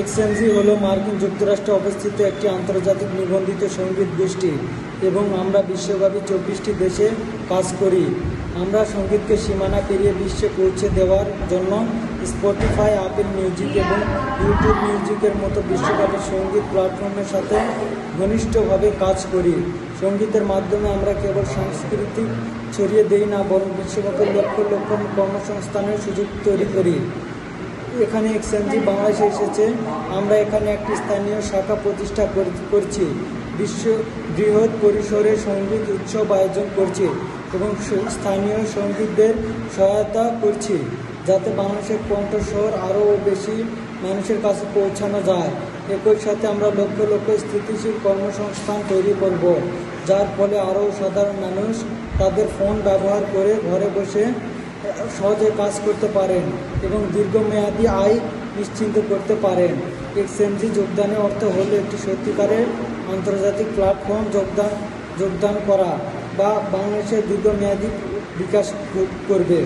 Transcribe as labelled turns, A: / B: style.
A: XMG হলো মার্কিন যুক্তরাষ্ট্রে অবস্থিত একটি আন্তর্জাতিক নিবন্ধিত সঙ্গীত গোষ্ঠী এবং আমরা বিশ্বব্যাপী 24টি দেশে কাজ করি। আমরা সঙ্গীতকে সীমানা পেরিয়ে বিশ্বে পৌঁছে দেওয়ার জন্য স্পটিফাই, অ্যাপল মিউজিক এবং ইউটিউব মিউজিকের মতো বিশ্বব্যাপী সঙ্গীত প্ল্যাটফর্মের সাথে ঘনিষ্ঠভাবে কাজ করি। সঙ্গীতের মাধ্যমে আমরা কেবল সংস্কৃতি ছড়িয়ে দেই না, বরং বিশ্বব্যাপী লক্ষ লক্ষ কর্মসংস্থানের সুযোগ তৈরি করি। এখানে এক্সএমজি বাংলাদেশে এসেছে। আমরা এখানে একটি স্থানীয় শাখা প্রতিষ্ঠা করছি, বিশ্ব বৃহৎ পরিসরে সঙ্গীত উৎসব আয়োজন করছি এবং স্থানীয় সঙ্গীতদের সহায়তা করছি যাতে বাংলাদেশের কণ্ঠস্বর আরও বেশি মানুষের কাছে পৌঁছানো যায়। একই সাথে আমরা লক্ষ লক্ষ স্থিতিশীল কর্মসংস্থান তৈরি করব, যার ফলে আরও সাধারণ মানুষ তাদের ফোন ব্যবহার করে ঘরে বসে সহজে কাজ করতে পারেন এবং দীর্ঘমেয়াদী আয় নিশ্চিত করতে পারেন। এক্সএমজি যোগদানের অর্থ হল একটি সত্যিকারের আন্তর্জাতিক প্ল্যাটফর্ম যোগদান করা বা বাংলাদেশের দীর্ঘমেয়াদী বিকাশ করবে।